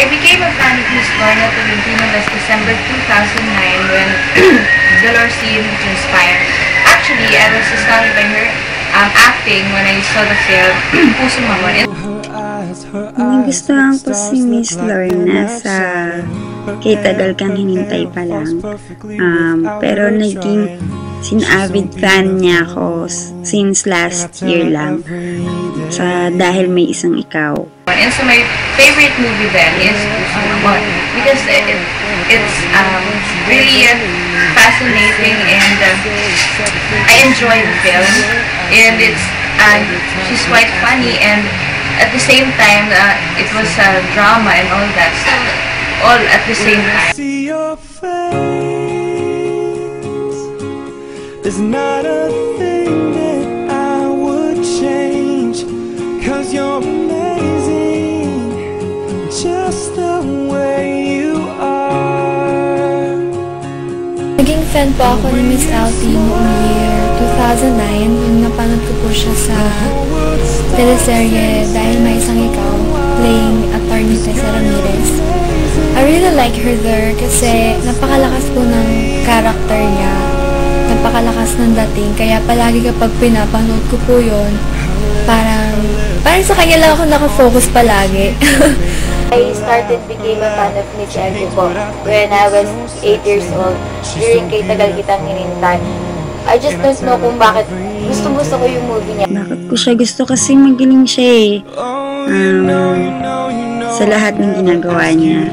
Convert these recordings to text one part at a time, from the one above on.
I became a fan of Miss Lorna Tolentino last December 2009 when Dolores seemed to inspire. Actually, I was astounded by her acting when I saw the film Pusong Mamon. Nagustuhan ko si Miss Lorna sa Kay Tagal Kang Hinintay Pa Lang. Pero naging avid fan niya ako since last year lang. Dahil May Isang Ikaw. And so my favorite movie then is Pusong Mamon because it's really fascinating and I enjoy the film and she's quite funny and at the same time it was drama and all that, so all at the same time. See your face. There's not a thing that I would change, 'cause you're amazing just the way you are. Naging fan po ako ni Miss Alti noong year 2009 yung napanood ko po siya sa teleserye Dahil May Isang Ikaw, playing Attorney Tessa Ramirez. I really like her there kasi napakalakas po ng character niya, napakalakas ng dating, kaya palagi kapag pinapanood ko po yun, parang sa kanya lang ako nakafocus palagi. I became a fan of Miss Elvie po when I was 8 years old during Kay Tagal Kitang Hinintay. I just don't know kung bakit gusto ko yung movie niya. Bakit ko siya gusto? Kasi magaling siya sa lahat ng ginagawa niya.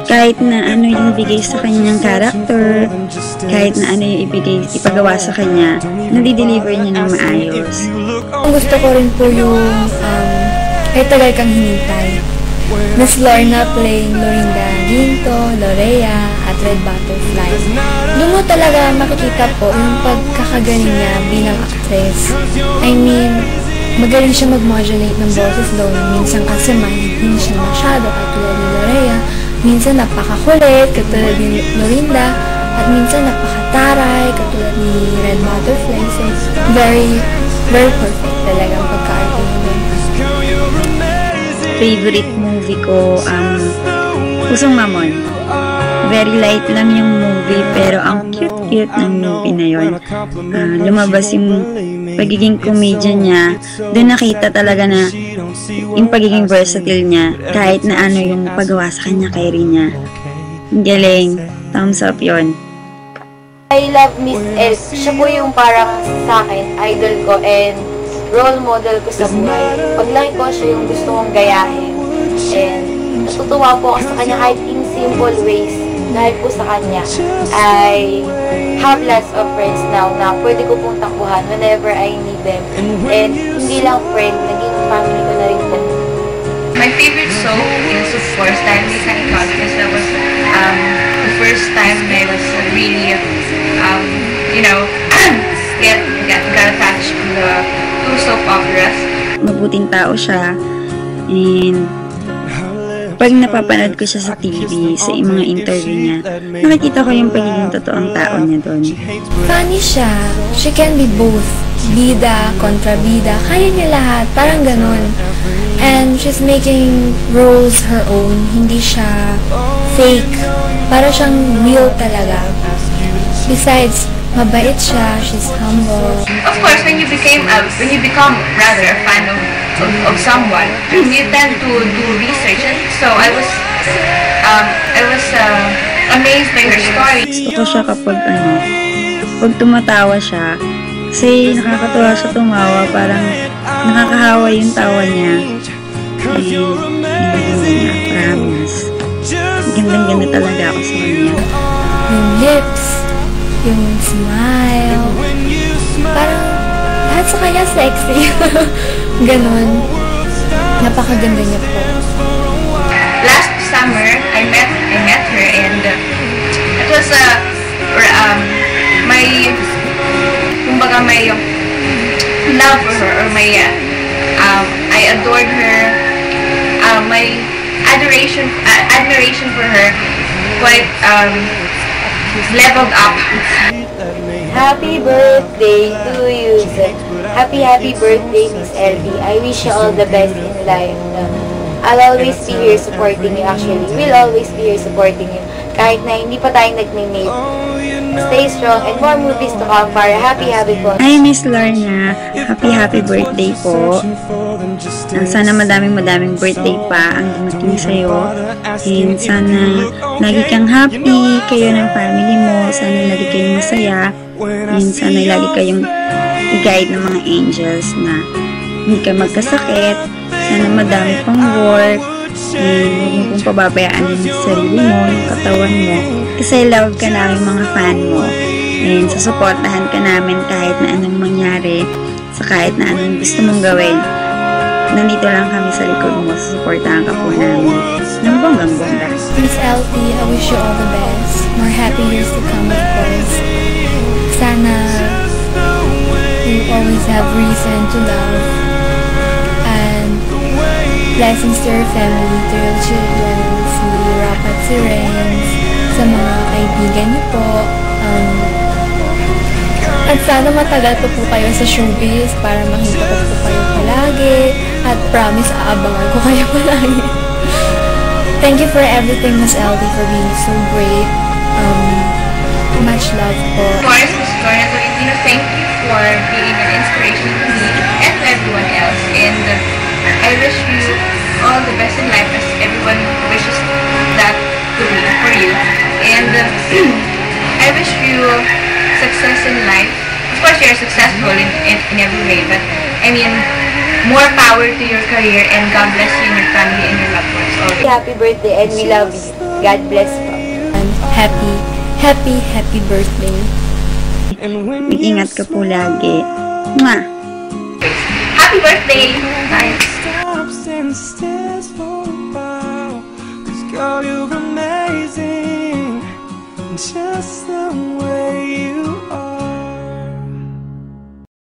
Kahit na ano yung bigay sa kanyang character, kahit na ano yung ipagawa sa kanya, nadi-deliver niya ng maayos. Gusto ko rin po yung Kay Tagal Kang Hinintay. Miss Lorna playing Lorinda Ginto, Lorea, at Red Butterfly. Doon mo talaga makikita po yung pagkakagaling niya bilang actress. I mean, magaling siya mag-modulate ng boses doon. Minsan kasi hindi siya masyado katulad ni Lorea. Minsan napakakulit katulad ni Lorinda. At minsan napakataray katulad ni Red Butterfly. So, very, very perfect talaga ang pagka-arte niya doon. Favorite movie ko, Pusong Mamon. Very light lang yung movie, pero ang cute-cute ng movie na yon. Lumabas yung pagiging comedian niya. Doon nakita talaga na yung pagiging versatile niya, kahit na ano yung pagawa sa kanya kay Rina. Ang galing. Thumbs up yon. I love Miss Elvie. Siya po yung parang sa akin, idol ko and role model ko sa buhay. Paglaki ko, siya yung gusto kong gayahin. And natutuwa po ako sa kanya kahit in simple ways. Dahil po sa kanya, I have lots of friends now na pwede ko pong takbuhan whenever I need them. And hindi lang friend, naging family ko na rin po. My favorite song is of course Dahil May Isang Ikaw because that was the first time I was really, got attached to the soap operas. Mabuting tao siya, and pag napapanood ko siya sa TV, sa mga interview niya, nakikita ko yung pagiging totoong tao niya doon. Funny siya. She can be both. Bida, kontrabida. Kaya niya lahat. Parang ganun. And she's making roles her own. Hindi siya fake. Para siyang real talaga. Besides, mabait siya, she's humble. Of course, when you become rather a fan of someone, you tend to do research. And so I was amazed by her story. Gusto ko siya kapag pag tumatawa siya, kasi nakakatuwa siya tumawa, parang nakakahawa yung tawa niya. Ganda niya, promise. Gandang-ganda talaga ako sa kanya. Yung lips, yung smile, parang lahat sa kanya sexy. Ganon. Napakaganda niya po. Last summer, I met her and it was my love for her, or I adored her. My admiration for her quite leveled up. Happy birthday to you, sir. Happy birthday, Miss Elvie. I wish you all the best in life. I'll always be here supporting you actually. We'll always be here supporting you. Kahit na hindi pa tayo nagme-meet. Stay strong and more movies to come para happy po. Hi, Miss Lorna. Happy birthday po. Sana madaming birthday pa ang dumating sa'yo. And sana lagi kang happy, kayo ng family mo. Sana lagi kayong masaya. And sana lagi kayong i-guide ng mga angels na hindi ka magkasakit. Sana madami pang work. And huwag mo pong pababayaan din sa sarili mo, yung katawan mo. Kasi love ka namin mga fan mo. And susuportahan ka namin kahit na anong mangyari, sa kahit na anong gusto mong gawin. Nandito lang kami sa likod mo, susuportahan ka po namin. Ng bonggang-bongga. Miss LT, I wish you all the best. More happy years to come, of course. Sana you always have reason to love. And blessings to your family, to your children, si Rap at si Renz, sa mga kaibigan niyo po. At sana matagal pa po kayo sa showbiz para makita ko po kayo palagi. At promise, aabangan ko kayo palagi. Thank you for everything, Miss LD, for being so great. Much love po. Of course, Ms. Lorna Tolentino, thank you for being an inspiration to me and to everyone else. And I wish you all the best in life as everyone wishes that to be for you. And I wish you success in life. Of course, you're successful in every way, but I mean, more power to your career, and God bless you and your family and your loved ones always. Happy birthday and we love you. God bless po. And happy birthday. Mag-ingat ka po lagi. Mwah! Happy birthday! Bye! Stops and stares for a while. 'Cause girl, you're amazing, just the way you